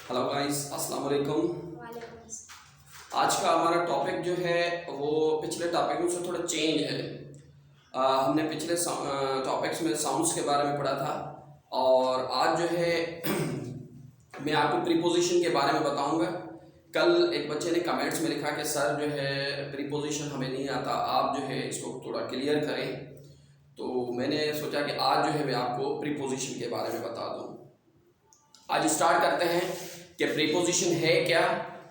Hello guys, अस्सलाम वालेकुम। वालेकुम अस्सलाम। आज का हमारा टॉपिक जो है वो पिछले टॉपिकों से थोड़ा चेंज है। हमने पिछले टॉपिक्स में साउंड्स के बारे में पढ़ा था और आज जो है मैं आपको प्रीपोजिशन के बारे में बताऊंगा। कल एक बच्चे ने कमेंट्स में लिखा कि सर जो है प्रीपोजिशन हमें नहीं आता, आप जो है इसको थोड़ा क्लियर करें। तो मैंने सोचा कि आज जो है मैं आपको प्रीपोजिशन के बारे में बता दूँ। आज स्टार्ट करते हैं कि प्रीपोजिशन है क्या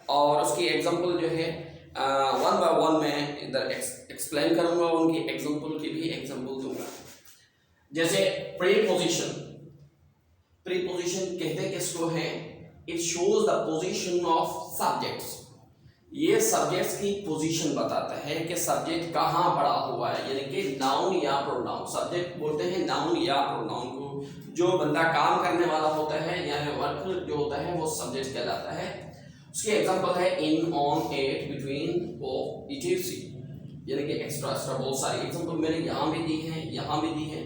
और उसकी एग्जांपल जो है वन बाय वन मैं इधर एक्सप्लेन करूंगा, उनकी एग्जांपल की भी एग्जांपल दूंगा। जैसे प्रीपोजिशन कहते किसको है? It shows the position of subjects. ये सब्जेक्ट्स की पोजीशन बताता है कि सब्जेक्ट कहाँ पड़ा हुआ है, यानी कि नाउन या प्रोनाउन। सब्जेक्ट बोलते हैं नाउन या प्रोनाउन को। जो बंदा काम करने वाला होता है यानी वर्क जो होता है वो सब्जेक्ट कहलाता है। उसकी एग्जांपल है in, on, at, between, of, etc। यानी कि एक्स्ट्रा बहुत सारी एग्जांपल मैंने यहाँ भी दी है, यहाँ भी दी है।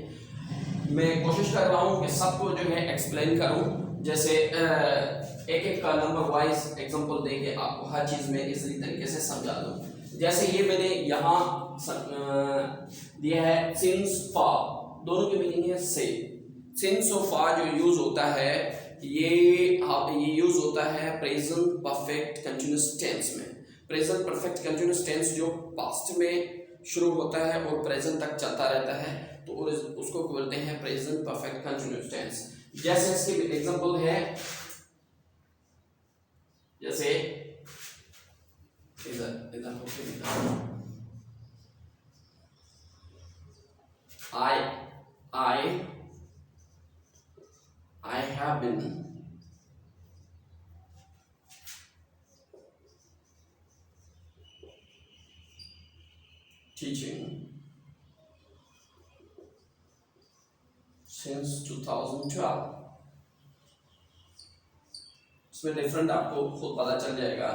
मैं कोशिश कर रहा हूँ कि सबको जो है एक्सप्लेन करूँ, जैसे एक एक का नंबर वाइज एग्जांपल देके आपको हर चीज़ में इजीली तरीके से समझा दूँ। जैसे ये मैंने यहाँ दिया है सिंस फॉर, दोनों की मीनिंग है से। सिंस और फॉर जो यूज होता है ये यूज होता है प्रेजेंट परफेक्ट कंटिन्यूअस टेंस में। प्रेजेंट परफेक्ट कंटिन्यूअस टेंस जो पास्ट में शुरू होता है और प्रेजेंट तक चलता रहता है, तो उसको बोलते हैं प्रेजेंट परफेक्ट कंटिन्यूअस टेंस। जैसे इसकी एग्जांपल है, जैसे I have been teaching since 2012। इसमें डिफरेंट आपको खुद पता चल जाएगा।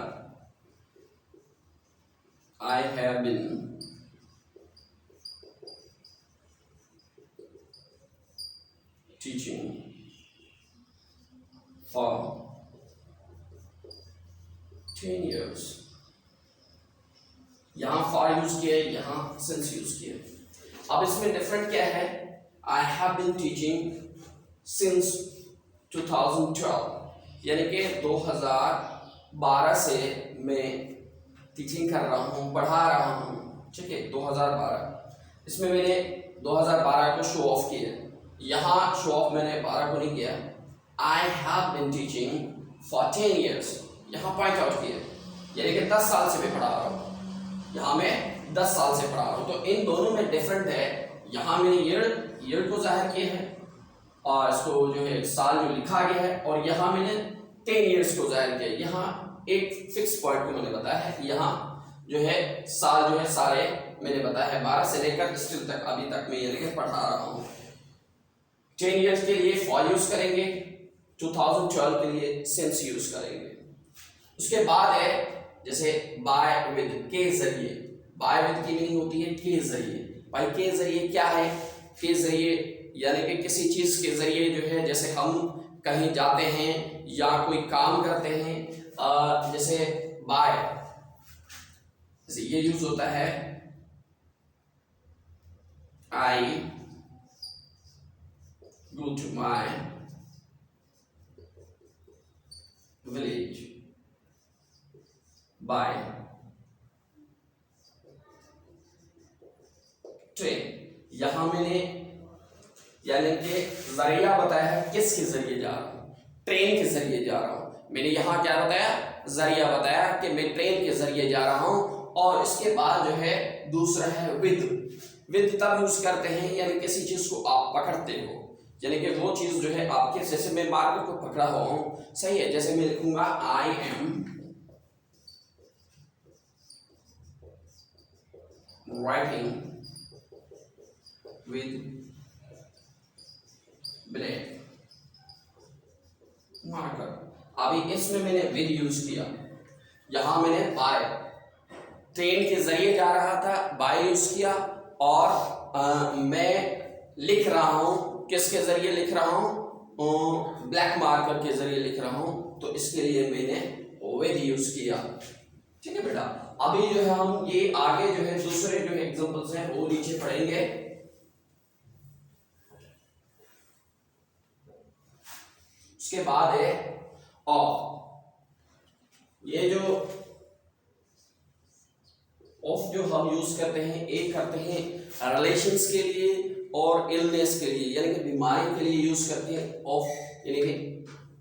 I have been teaching for 10 years। यहाँ फॉर यूज किया है, यहाँ सिंस यूज किया है। अब इसमें डिफरेंट क्या है? I have been teaching since 2012, यानी कि 2012 से मैं टीचिंग कर रहा हूँ, पढ़ा रहा हूँ। ठीक है, 2012। इसमें मैंने 2012 को शो ऑफ किया, यहाँ शो ऑफ मैंने 12 को नहीं किया। I have been teaching for 10 years, यहाँ पॉइंट आउट किया, यानी कि 10 साल से मैं पढ़ा रहा हूँ। यहाँ मैं 10 साल से पढ़ा रहा हूँ, तो इन दोनों में डिफरेंट है। यहाँ मैंने ईयर को जाहिर किया है और इसको जो है साल जो लिखा गया है, और यहाँ मैंने 10 ईयर्स को जाहिर किया। यहाँ एक फिक्स पॉइंट को मैंने बताया है, यहाँ जो है साल जो है सारे मैंने बताया है 12 से लेकर स्टिल तक, अभी तक मैं यानी कि पढ़ा रहा हूँ। 10 ईयर्स के लिए फॉर यूज करेंगे, 2012 के लिए सिंस यूज करेंगे। उसके बाद है जैसे बाय विद, के जरिए। बाय विद की मीनिंग होती है के जरिए। भाई के जरिए क्या है? के जरिए यानी कि किसी चीज के जरिए जो है, जैसे हम कहीं जाते हैं या कोई काम करते हैं, जैसे बाय, जैसे ये यूज होता है आई go to my village by train. यहां मैंने यानी कि जरिया बताया है, किसके जरिए जा रहा हूं? ट्रेन के जरिए जा रहा हूं। मैंने यहां क्या बताया? जरिया बताया कि मैं ट्रेन के जरिए जा रहा हूं। और इसके बाद जो है दूसरा है विद। विद तब यूज करते हैं यानी किसी चीज को आप पकड़ते हो, यानी कि वो चीज जो है आपके, जैसे मैं मार्कर को पकड़ा हुआ हूं, सही है। जैसे मैं लिखूंगा I am writing with black marker. अभी इसमें मैंने विद यूज किया, यहां मैंने बाय, ट्रेन के जरिए जा रहा था, बाय यूज किया। और मैं लिख रहा हूं, किसके जरिए लिख रहा हूं? ब्लैक मार्कर के जरिए लिख रहा हूं, तो इसके लिए मैंने विद यूज किया। ठीक है बेटा, अभी जो है हम ये आगे जो है दूसरे जो है एग्जांपल्स हैं वो नीचे पढ़ेंगे। उसके बाद है ऑफ। ये जो ऑफ जो हम यूज करते हैं, एक करते हैं रिलेशंस के लिए और इलनेस के लिए, यानी कि बीमारी के लिए यूज करते हैं ऑफ, यानी कि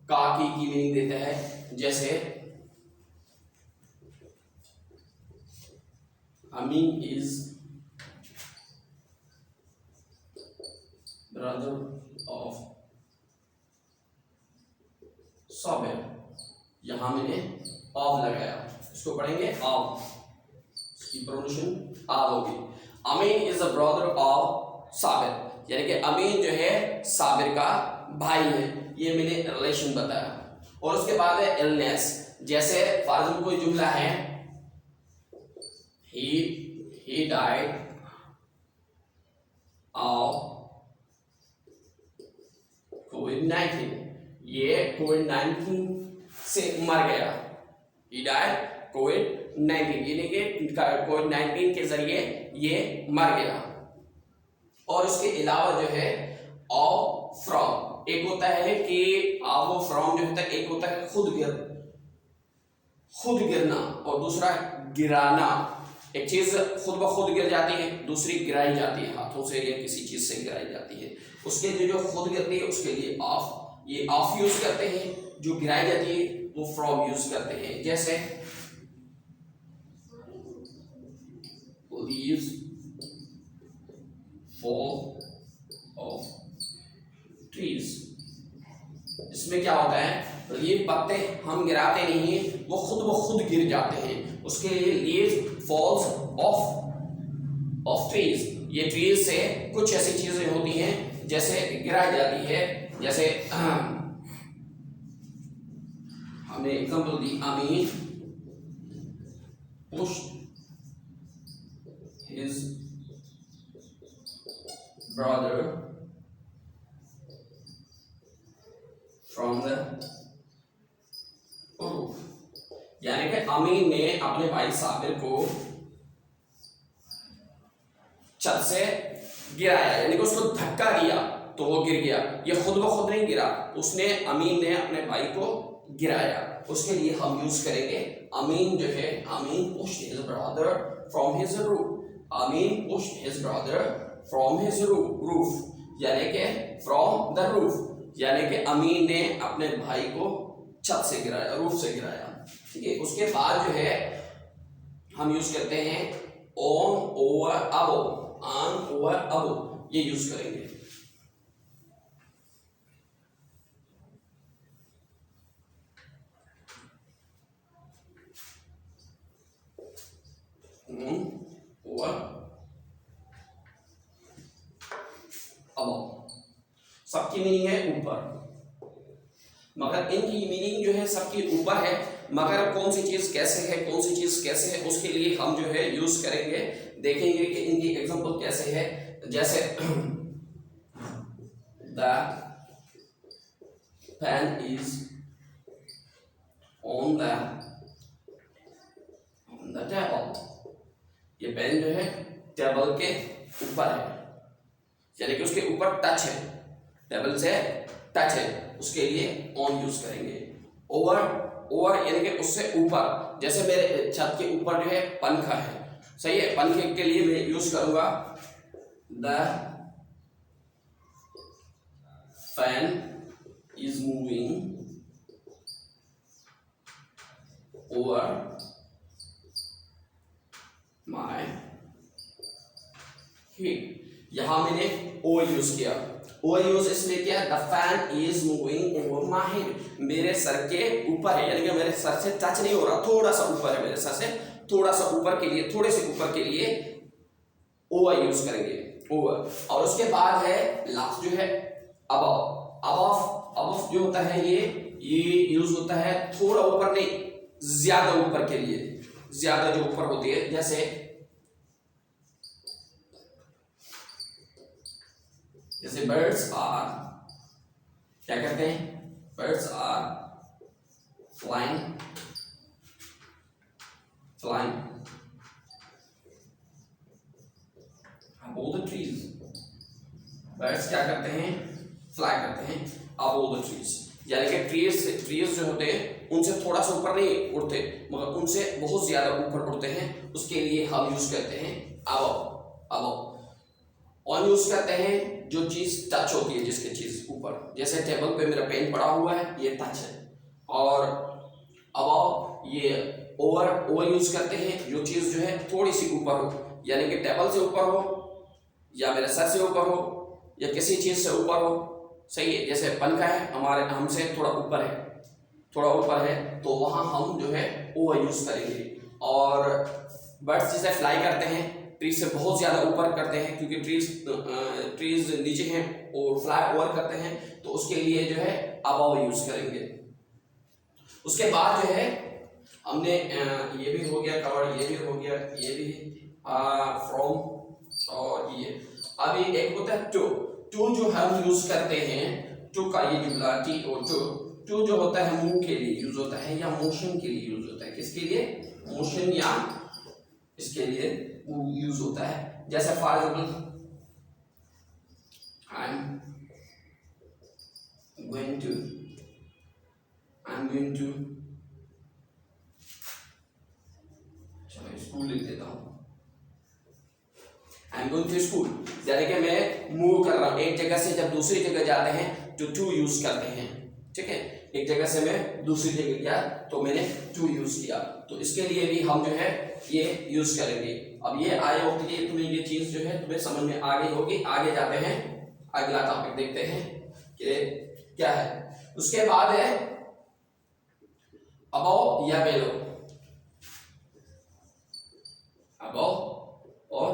का की मीनिंग देता है। जैसे अमीन इज ब्रदर ऑफ साबिर, यहां मैंने ऑफ लगाया, इसको पढ़ेंगे ऑफ, इसकी प्रोनाउंसिएशन आ होगी। Amin is a brother of Sabir, यानी कि अमीन जो है साबिर का भाई है, ये मैंने रिलेशन बताया। और उसके बाद है इलनेस, जैसे फॉर एग्जाम्पल कोई जुमला है he died of COVID-19, ये COVID-19 से मर गया। he died COVID-19, यानी कि COVID-19 के जरिए ये मर गया। और उसके अलावा जो है ऑफ फ्रॉम, एक होता है कि वो फ्रॉम जो होता है, एक होता है खुद गिरना और दूसरा गिराना। एक चीज खुद ब खुद गिर जाती है, दूसरी गिराई जाती है, हाथों से या किसी चीज से गिराई जाती है। उसके लिए जो खुद गिरती है उसके लिए ऑफ, ये ऑफ यूज करते हैं। जो गिराई जाती है वो फ्रॉम यूज करते हैं। जैसे leaves fall off trees, इसमें क्या होता है, ये पत्ते हम गिराते नहीं हैं, वो खुद गिर जाते हैं। उसके लिए लीव्स फॉल्स ऑफ ट्रीज, ये ट्रीज से कुछ ऐसी चीजें होती हैं जैसे गिराई जाती है। जैसे हमने example the, Amin pushed his brother from the roof, यानी कि अमीन ने अपने भाई साबिर को छत से गिराया, यानी कि उसको धक्का दिया तो वो गिर गया। ये खुद ब खुद नहीं गिरा, उसने अमीन ने अपने भाई को गिराया। उसके लिए हम यूज करेंगे अमीन जो है, अमीन pushed his brother from his roof, Amin pushed his brother from his roof, यानी कि from the roof, यानी कि अमीन ने अपने भाई को छत से गिराया, रूफ से गिराया। ठीक है, उसके बाद जो है हम यूज करते हैं on over above, on over above, ये यूज करेंगे। over above, सबकी मीनिंग है ऊपर, मगर इनकी मीनिंग जो है सबकी ऊपर है, मगर कौन सी चीज कैसे है, कौन सी चीज कैसे है, उसके लिए हम जो है यूज करेंगे, देखेंगे कि इनकी एग्जांपल कैसे है। जैसे the pen is on the table, ये पेन जो है टेबल के ऊपर है, यानी कि उसके ऊपर टच है, टेबल से टच है, उसके लिए ऑन यूज करेंगे। ओवर, ओवर यानी कि उससे ऊपर, जैसे मेरे छत के ऊपर जो है पंखा है, सही है, पंखे के लिए मैं यूज करूंगा the fan is moving over my head, यहां मैंने ओ यूज किया। ओ यूज इसलिए किया, the fan is moving over my head, मेरे सर के ऊपर है, यानी कि मेरे सर से टच नहीं हो रहा, थोड़ा सा ऊपर है, मेरे सर से थोड़ा सा ऊपर के लिए, थोड़े से यूज करेंगे, ओवर। और उसके बाद है लास्ट जो है अबव, अबव जो होता है ये यूज होता है थोड़ा ऊपर नहीं, ज्यादा ऊपर के लिए, ज्यादा जो ऊपर होती है। जैसे birds are क्या कहते हैं? Birds are flying above the trees. Birds क्या करते हैं? फ्लाई करते हैं above the trees, यानी कि ट्रीज जो होते हैं उनसे थोड़ा सा ऊपर नहीं उड़ते, मगर उनसे बहुत ज्यादा ऊपर उड़ते हैं। उसके लिए हम यूज करते हैं above। ऑन यूज करते हैं जो चीज टच होती है, जिसकी चीज ऊपर, जैसे टेबल पे मेरा पेन पड़ा हुआ है, ये टच है। और above ये ओवर यूज करते हैं जो चीज जो है थोड़ी सी ऊपर हो, यानी कि टेबल से ऊपर हो या मेरे सर से ऊपर हो या किसी चीज से ऊपर हो। सही है, जैसे पंखा है हमारे हमसे थोड़ा ऊपर है, तो वहां हम जो है ओवर यूज करेंगे। और बर्ड्स जैसे फ्लाई करते हैं ट्री से बहुत ज्यादा ऊपर करते हैं, क्योंकि ट्रीज नीचे हैं और फ्लाई ओवर करते हैं, तो उसके लिए जो है अबव यूज करेंगे। उसके बाद जो है हमने ये भी हो गया कवर, ये भी हो गया, ये भी फ्रॉम, और ये अभी एक होता है टू जो हम यूज करते हैं। टू का ये जुमला टी और टू जो होता है मूव के लिए यूज होता है या मोशन के लिए यूज होता है। किसके लिए? मोशन या इसके लिए यूज होता है। जैसे for example I am going to चलो स्कूल लिख देता हूँ। I am going to school, यानी कि मैं मूव कर रहा हूँ, एक जगह से जब दूसरी जगह जाते हैं तो टू यूज करते हैं। ठीक है, एक जगह से मैं दूसरी जगह गया तो मैंने टू यूज किया, तो इसके लिए भी हम जो है ये यूज करेंगे। अब ये आए होती है, तुम्हें ये चीज जो है तुम्हें समझ में आ गई होगी। आगे जाते हैं, अगला टॉपिक देखते हैं कि क्या है। उसके बाद है अबव या बेलो। अबव और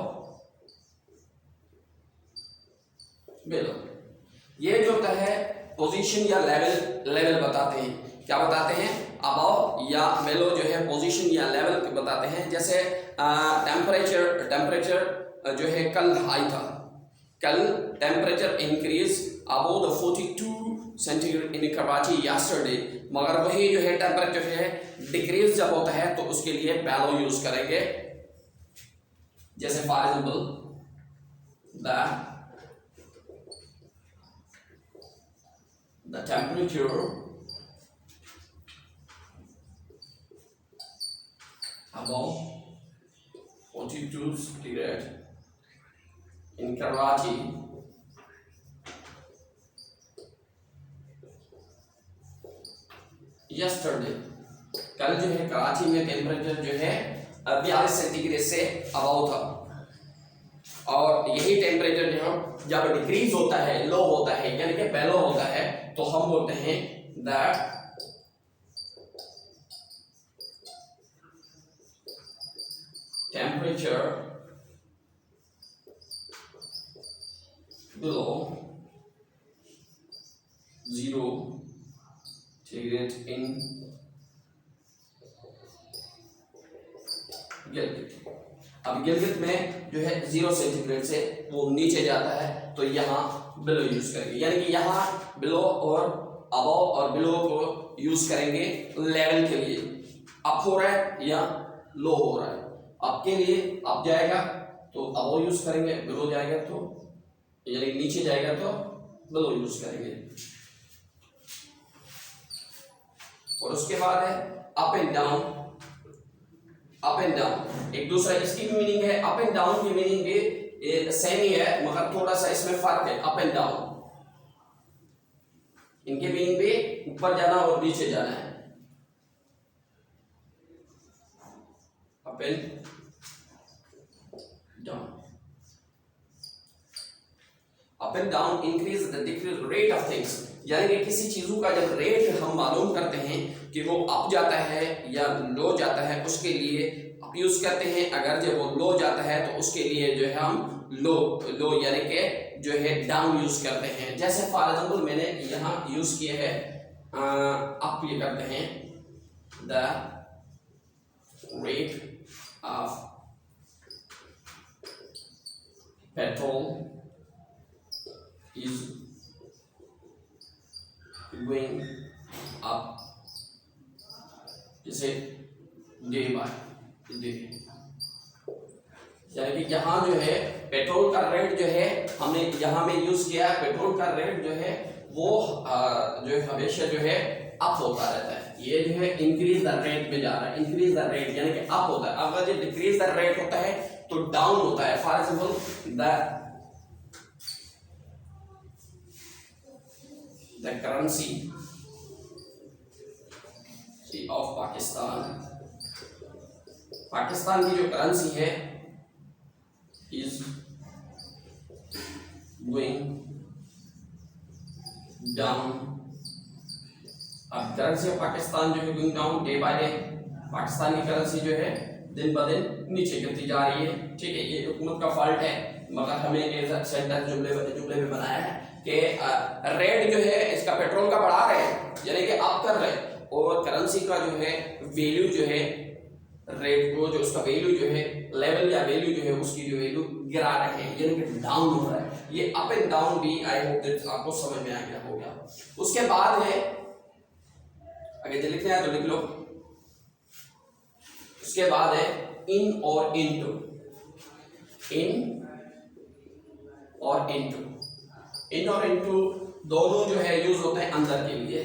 बेलो, ये जो होता है पोजीशन या लेवल बताते हैं। क्या बताते हैं? अबव या बेलो जो है पोजीशन या लेवल बताते हैं। जैसे टेम्परेचर जो है कल हाई था, कल temperature increase above the 42 centigrade in Karachi yesterday, मगर वही जो है टेम्परेचर है डिक्रीज जब होता है तो उसके लिए बेलो यूज करेंगे। जैसे for example the temperature above 42 centigrade in Karachi yesterday, कल जो है कराची में टेम्परेचर जो है 42 सेंटीग्रेड से अबव था। और यही टेम्परेचर जो जब डिक्रीज होता है, लो होता है, यानी कि बेलो होता है, तो हम बोलते हैं that temperature below 0 centigrade in Gilgit. अब गिलगित में जो है 0 सेंटीग्रेड से वो नीचे जाता है, तो यहाँ बिलो यूज करेंगे, यानी कि यहाँ बिलो और अबव और बिलो को यूज करेंगे लेवल के लिए। अप हो रहा है या लो हो रहा है, अप के लिए अप जाएगा तो अबव यूज करेंगे, बिलो जाएगा तो यानी नीचे जाएगा तो बिलो यूज करेंगे। और उसके बाद है up and down. Up and down एक दूसरा, इसकी भी मीनिंग है, अप एंड डाउन की मीनिंग भी सेम ही है, मगर थोड़ा सा इसमें फर्क है। अप एंड डाउन इनके मीनिंग भी ऊपर जाना और नीचे जाना है। Up and down, up and down increase the decrease rate of things, यानी कि किसी चीजों का जब रेट हम मालूम करते हैं कि वो अप जाता है या लो जाता है, उसके लिए अप यूज करते हैं। अगर जब वो लो जाता है तो उसके लिए जो है हम लो यानी कि जो है डाउन यूज करते हैं। जैसे फॉर एग्जाम्पल मैंने यहाँ यूज किया है अप, ये करते हैं the rate of petrol is going up, जैसे डे बाय डे, यानी कि यहाँ जो है पेट्रोल का रेट जो है हमने यहाँ में यूज किया है, पेट्रोल का रेट जो है वो जो है हमेशा जो है अप होता रहता है। ये जो है इंक्रीज द रेट में जा रहा है, इंक्रीज द रेट यानी कि अप होता है। अगर जो डिक्रीज द रेट होता है तो डाउन होता है। For example the currency of Pakistan, Pakistan की जो करेंसी है इज गोइंग डाउन। अब करेंसी ऑफ पाकिस्तान जो है going down day by day, Pakistan की करेंसी जो है दिन ब दिन नीचे गिरती जा रही है। ठीक है, ये हुकूमत का फॉल्ट है, मगर हमने एक सेंटेंस जुमले में बनाया है कि रेट जो है इसका पेट्रोल का बढ़ा रहे हैं, यानी कि अप कर रहे हैं, और करेंसी का जो है वैल्यू जो है रेट को जो उसका वैल्यू जो है लेवल या वैल्यू जो है उसकी जो वैल्यू गिरा रहे हैं, यानी कि डाउन हो रहा है। ये अप एंड डाउन भी आई होप दैट आपको समझ में आ गया होगा। उसके बाद है, अगर जो लिखना है तो लिख लो, उसके बाद है इन और इनटू, इन और इनटू, इन और इनटू दोनों जो है यूज होते हैं अंदर के लिए।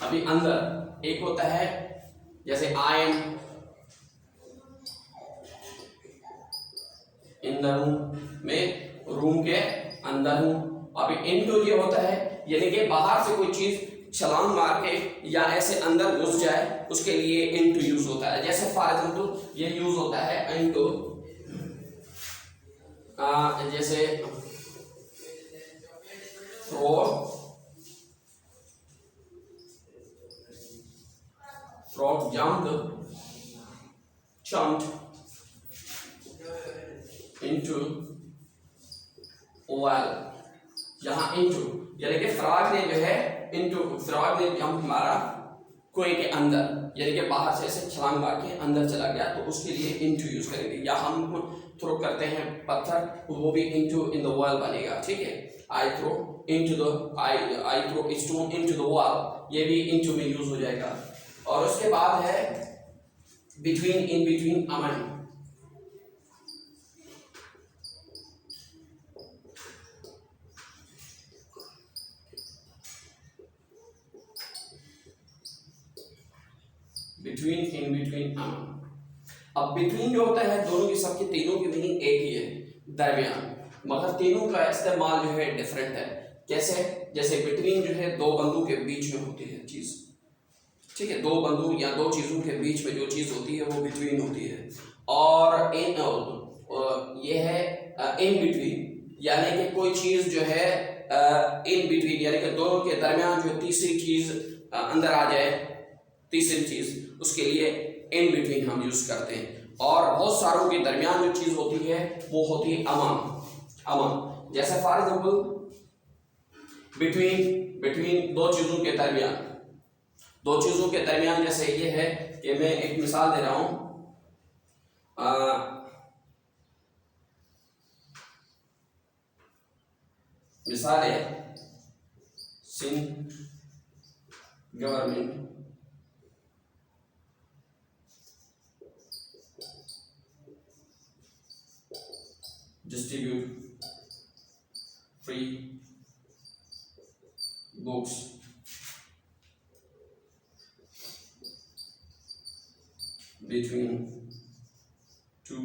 अभी अंदर एक होता है जैसे I am in the room, में रूम के अंदर हूं। अभी इनटू ये होता है यानी कि बाहर से कोई चीज छलांग मार के या ऐसे अंदर घुस जाए, उसके लिए इनटू यूज होता है। जैसे फॉर एग्जाम्पल ये यूज होता है इनटू, जैसे frog jumped into well, यहाँ into यानी कि फ्रॉग ने जो है फ्रॉग ने जंप मारा कुएं के अंदर, यानी कि बाहर से ऐसे छलांग मार के अंदर चला गया, तो उसके लिए into यूज करेंगे। या हम थ्रो करते हैं पत्थर, वो भी into in the well बनेगा। ठीक है, I throw a stone into the well, ये भी into में यूज हो जाएगा। और उसके बाद है between, in between, among, between, in between, among। अब बिटवीन जो होता है दोनों की सबकी तीनों की मीनिंग एक ही है, दरमियान, मगर तीनों का इस्तेमाल जो है डिफरेंट है। कैसे? जैसे बिटवीन जो है दो बंदों के बीच में होती है चीज। ठीक है, दो बंदों या दो चीजों के बीच में जो चीज होती है वो बिटवीन होती है। और इन ये है इन बिटवीन, यानी कि कोई चीज जो है इन बिटवीन यानी कि दोनों के दरमियान जो तीसरी चीज अंदर आ जाए, तीसरी चीज, उसके लिए इन बिटवीन हम यूज करते हैं। और बहुत सारों के दरमियान जो चीज होती है वो होती है अमम। जैसे फॉर एग्जाम्पल बिटवीन दो चीजों के दरमियान, दो चीजों के दरमियान जैसे ये है कि मैं एक मिसाल दे रहा हूं, मिसाल है Sindh government distribute free books between two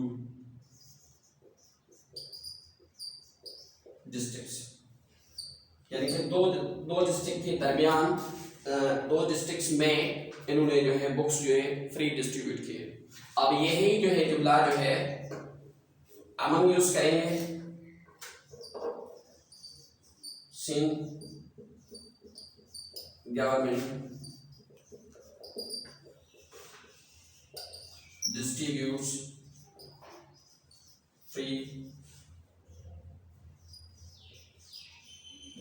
districts, यानी कि दो डिस्ट्रिक्ट के दरमियान, दो डिस्ट्रिक्ट्स में इन्होंने जो है बुक्स जो है फ्री डिस्ट्रीब्यूट किए। अब यही जो है जुमला जो है अमंग यूज करेंगे, Sindh government distributes free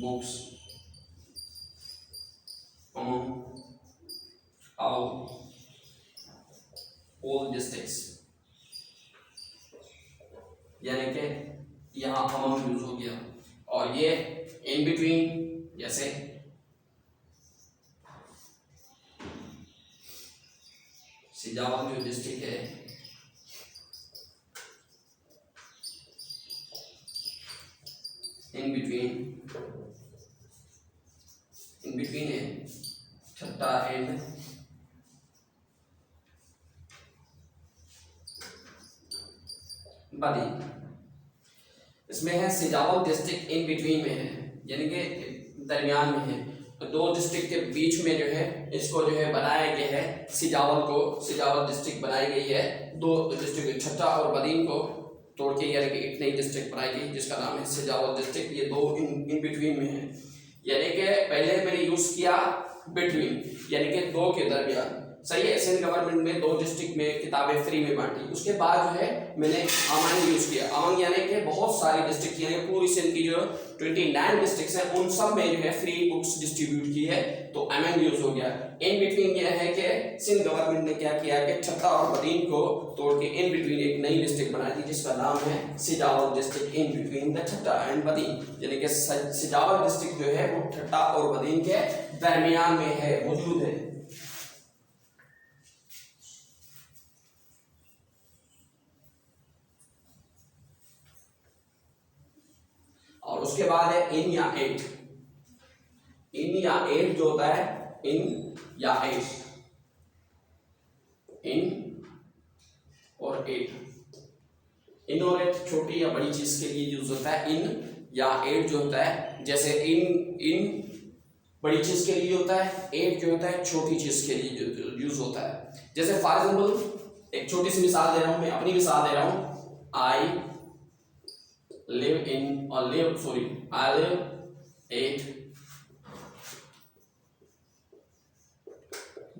books among all districts, यानी कि यहाँ among यूज हो गया। और ये in between, जैसे सिजावल जो डिस्ट्रिक्ट है इन बिटवीन है ठट्टा एंड बदी। इसमें है सिजावल डिस्ट्रिक्ट इन बिटवीन में है, यानी कि दरमियान में है। तो दो डिस्ट्रिक्ट के बीच में जो है इसको जो है बनाया गया है, सिजावल डिस्ट्रिक्ट बनाई गई है। दो डिस्ट्रिक्ट ठट्टा और बदीन को तोड़ के यानी कि एक नई डिस्ट्रिक्ट बनाई गई जिसका नाम है सिजावल डिस्ट्रिक्ट। ये दो इन बिटवीन में है, यानी कि पहले मैंने यूज किया बिटवीन यानी कि दो के दरमियान, सही है। सिंध गवर्नमेंट में दो डिस्ट्रिक्ट में किताबें फ्री में बांटी। उसके बाद जो है मैंने अमंग यूज किया। अमंग यानी कि बहुत सारी डिस्ट्रिक्ट यानी पूरी सिंध की जो 29 डिस्ट्रिक्ट्स हैं उन सब में जो है फ्री बुक्स डिस्ट्रीब्यूट की है, तो अमंग यूज हो गया। इन बिटवीन ये है कि सिंध गवर्नमेंट ने क्या किया कि ठट्टा और बदीन को तोड़ के इन बिटवीन एक नई डिस्ट्रिक्ट बनाई थी जिसका नाम है Sujawal district in between the Thatta and Badin, यानी कि सिजावल डिस्ट्रिक्ट जो है वो ठट्टा और बदीन के दरमियान में है, मौजूद है। और उसके बाद है इन या एट। इन या एट जो होता है, इन या एट, इन और एट। इन और एट छोटी या बड़ी चीज के लिए यूज होता है। इन या एट जो होता है, जैसे इन बड़ी चीज के लिए होता है, एट जो होता है छोटी चीज के लिए यूज होता है। जैसे फॉर एग्जाम्पल एक छोटी सी मिसाल दे रहा हूं, मैं अपनी मिसाल दे रहा हूं। आई live at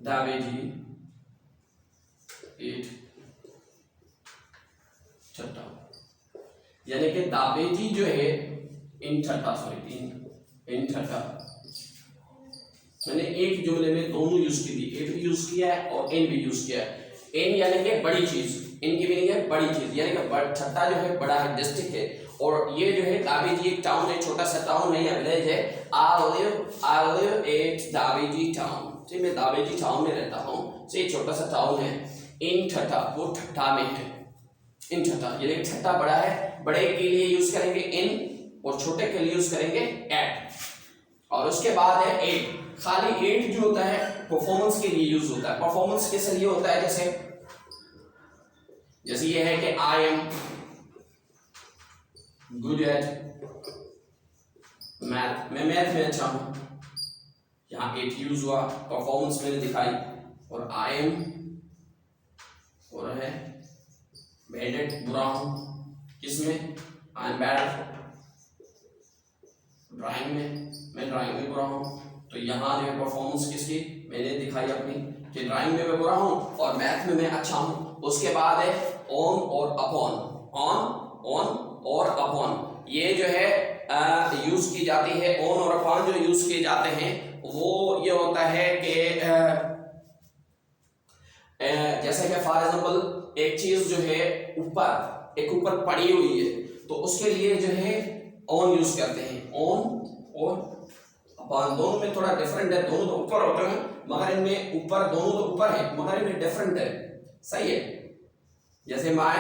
दावेजी 8 ठट्टा, यानी कि दावेजी जो है इन ठट्टा मैंने एक जुमले में दोनों यूज की थी, एट भी यूज किया है और एन भी यूज किया है। एन यानी कि बड़ी चीज, इन की मीनिंग है बड़ी चीज, यानी कि ठट्टा जो है बड़ा है, डिस्ट्रिक्ट है, और ये जो है दावेजी एक टाउन है, छोटा सा टाउन है या विलेज है। आई लिव एट दावेजी टाउन, तो मैं दावेजी टाउन में रहता हूँ, तो ये छोटा सा टाउन है। इन ठट्टा वो ठट्टा में है, इन ठट्टा, यानी कि ठट्टा बड़ा है, बड़े के लिए यूज करेंगे इन और छोटे के लिए यूज करेंगे एट। और उसके बाद है एट। खाली एट जो होता है परफॉर्मेंस के लिए यूज होता है। परफॉर्मेंस किस लिए होता है, जैसे ये है कि I am good at math, मैं मैथ में अच्छा हूं, यहाँ एट यूज हुआ, परफॉर्मेंस मैंने दिखाई। और आई एम और है बैड एट, बुरा हूं, किसमें, आई एम बैड ड्राइंग में, मैं ड्राइंग में बुरा हूं। तो यहाँ जो है परफॉर्मेंस किसकी मैंने दिखाई अपनी कि ड्राइंग में मैं बुरा हूं और मैथ में मैं अच्छा हूं। उसके बाद है ऑन और अपॉन, ऑन और अपॉन, ये जो है यूज की जाती है। ऑन और अपॉन जो यूज किए जाते हैं वो ये होता है कि जैसे कि फॉर एग्जांपल एक चीज जो है ऊपर पड़ी हुई है, तो उसके लिए जो है ऑन यूज करते हैं। ऑन और अपॉन दोनों में थोड़ा डिफरेंट है, दोनों तो ऊपर होते हैं मगर इनमें ऊपर, दोनों तो ऊपर है मगर इनमें डिफरेंट है, सही है। जैसे my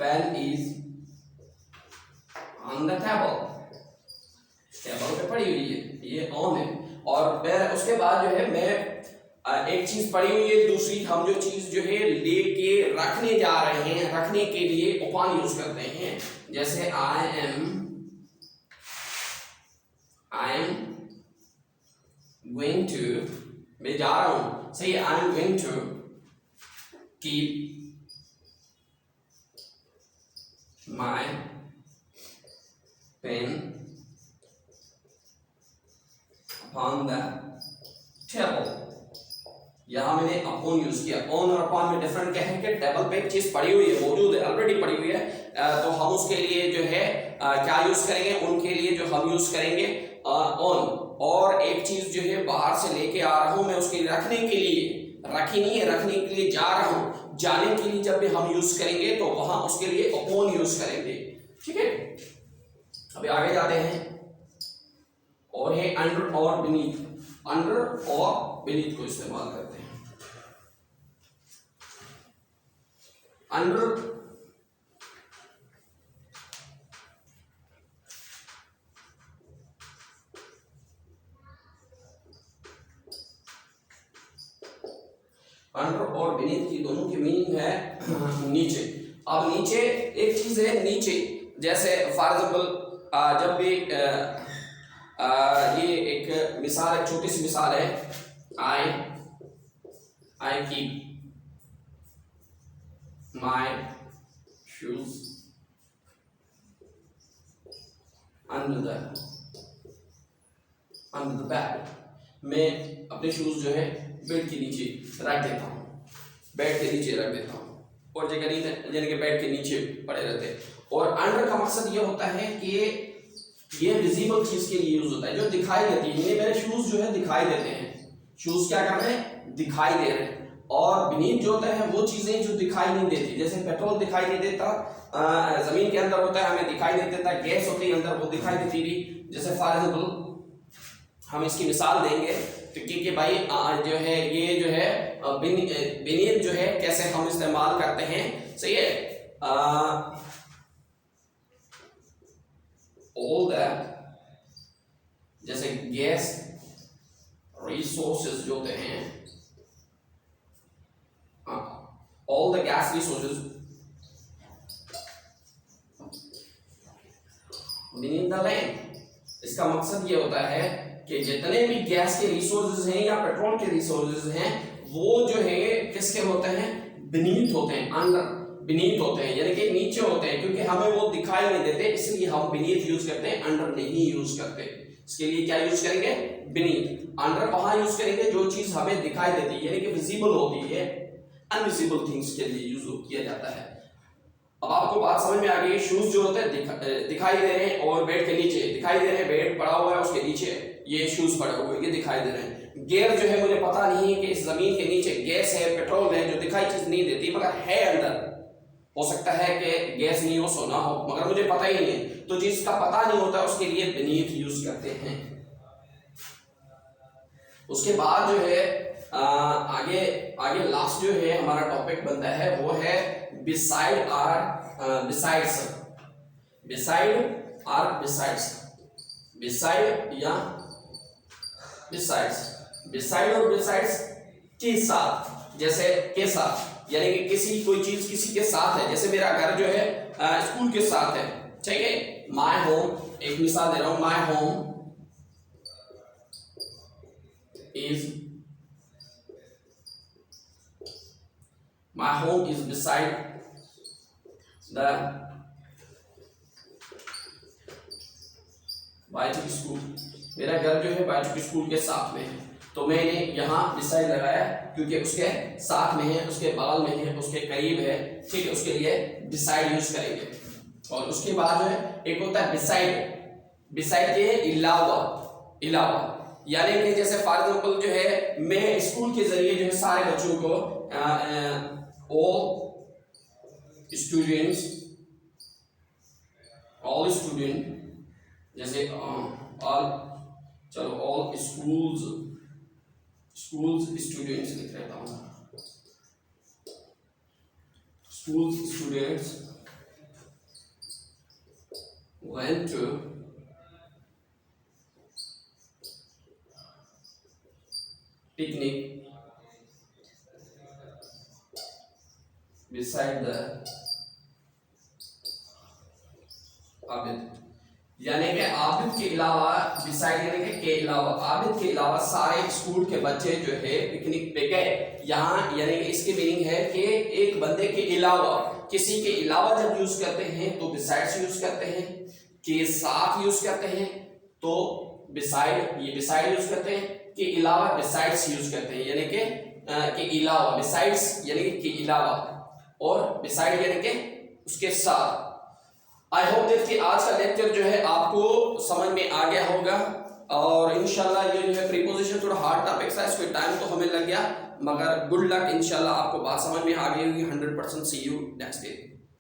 pen is on the table, table पे पड़ी हुई है, ये ऑन है। और फिर उसके बाद जो है मैं एक चीज पड़ी हुई है, दूसरी हम जो चीज जो है लेके रखने जा रहे हैं, रखने के लिए अपॉन यूज करते हैं। जैसे आई एम गोइंग टू, मैं जा रहा हूं, सही है, I am going to keep my pen upon the table. यहां मैंने अपॉन यूज किया। ऑन और अपॉन में डिफरेंट क्या है कि टेबल पे एक चीज पड़ी हुई है, मौजूद है, ऑलरेडी पड़ी हुई है, तो हम उसके लिए जो है क्या यूज करेंगे, उनके लिए जो हम यूज करेंगे ऑन। और एक चीज जो है बाहर से लेके आ रहा हूं मैं, उसके लिए रखने के लिए, रखी नहीं है, रखने के लिए जा रहा हूं, जाने के लिए जब भी हम यूज करेंगे तो वहां उसके लिए अपॉन यूज करेंगे, ठीक है। अभी आगे जाते हैं। और है अंडर और बीनीथ, अंडर और बीनीथ को इस्तेमाल करते हैं। अंडर अंडर और बीनीथ की दोनों की मीनिंग है नीचे। अब नीचे एक चीज है नीचे, जैसे फॉर एग्जाम्पल जब भी ये एक मिसाल, एक छोटी सी मिसाल है, I keep my shoes under the bed. मैं अपने शूज जो है बेड के नीचे रख देता हूँ, बेड के नीचे रख देता हूँ, और जगह नहीं यानी कि बेड के नीचे पड़े रहते हैं। और अंडर का मकसद ये होता है कि ये विजिबल चीज के लिए यूज होता है, जो दिखाई देती है। ये मेरे शूज जो है दिखाई देते हैं, शूज क्या कर रहे हैं, दिखाई दे रहे हैं। और बीनीथ जो होता है वो चीजें जो दिखाई नहीं देती, जैसे पेट्रोल दिखाई नहीं देता, जमीन के अंदर होता है हमें दिखाई नहीं देता, गैस होती है अंदर वो दिखाई देती भी। जैसे फॉर एग्जाम्पल हम इसकी मिसाल देंगे तो कि भाई जो है ये जो है बीनीथ जो है कैसे हम इस्तेमाल करते हैं, सही है। ऑल दैट, जैसे गैस रिसोर्सेज जो होते हैं, all the gas resources beneath the land. इसका मकसद ये होता है कि जितने भी गैस के रिसोर्सेज हैं या पेट्रोल के रिसोर्सेज हैं वो जो है किसके होते हैं, बीनीथ होते हैं, अंडर बीनीथ होते हैं, यानी कि नीचे होते हैं, क्योंकि हमें वो दिखाई नहीं देते इसलिए हम बीनीथ यूज करते हैं, अंडर नहीं यूज करते। इसके लिए क्या यूज करेंगे, बीनीथ। अंडर वहां यूज करेंगे जो चीज हमें दिखाई देती है, यानी कि विजिबल होती है, अनविजिबल थिंग्स के लिए यूज किया जाता है। अब आपको बात समझ में आ गई। शूज जो होते हैं दिखाई दे रहे हैं और बेड के नीचे दिखाई दे रहे हैं, बेड पड़ा हुआ है उसके नीचे ये शूज पड़े हुए ये दिखाई दे रहे हैं। गेयर जो है मुझे पता नहीं है कि इस जमीन के नीचे गैस है, पेट्रोल है, जो दिखाई चीज नहीं देती मगर है अंदर। हो सकता है कि गैस नहीं हो, सोना हो, मगर मुझे पता ही नहीं है, तो जिसका पता नहीं होता उसके लिए बीनीथ यूज करते हैं। उसके बाद जो है आगे लास्ट जो है हमारा टॉपिक बनता है वो है बिसाइड और बिसाइड्स। बिसाइड और बिसाइड्स, बिसाइड या बिसाइड्स, बिसाइड और बिसाइड्स के साथ, जैसे के साथ, यानी कि किसी कोई चीज किसी के साथ है। जैसे मेरा घर जो है स्कूल के साथ है, ठीक है। माय होम, एक मिसाल दे रहा हूं, my home is my home is beside the बायचुक स्कूल। मेरा घर जो है बायचुक स्कूल के साथ में है, तो मैंने यहाँ बिसाइड लगाया क्योंकि उसके साथ में है, उसके बगल में है, उसके करीब है, ठीक है। उसके लिए बिसाइड यूज करेंगे। और उसके बाद जो है एक होता है बिसाइड। बिसाइड के अलावा, अलावा यानी कि जैसे फॉर एग्जाम्पल जो है मैं स्कूल के जरिए जो है सारे बच्चों को ऑल स्टूडेंट जैसे ऑल स्कूल्स स्टूडेंट्स लिख रहता हूँ, schools students went to picnic beside the Abid. यानी कि आबिद के अलावा, बिसाइड यानी कि के अलावा, आबिद के अलावा सारे स्कूल के बच्चे जो है पिकनिक पे गए। यहाँ यानी कि इसकी मीनिंग है कि एक बंदे के अलावा, किसी के अलावा जब यूज करते हैं तो बिसाइड्स यूज करते हैं, के साथ यूज करते हैं तो बिसाइड, ये बिसाइड यूज करते हैं, के अलावा बिसाइड्स यूज करते हैं, यानी कि के अलावा, बिसाइड्स यानी कि के अलावा, और बिसाइड यानी कि उसके साथ। आई होप दैट कि आज का लेक्चर जो है आपको समझ में आ गया होगा, और इंशाल्लाह ये जो है प्रीपोजिशन थोड़ा हार्ड टॉपिक था, इसको टाइम तो हमें लग गया, मगर गुड लक, इंशाल्लाह आपको बात समझ में आ गई होगी 100%। सी यू नेक्स्ट डे।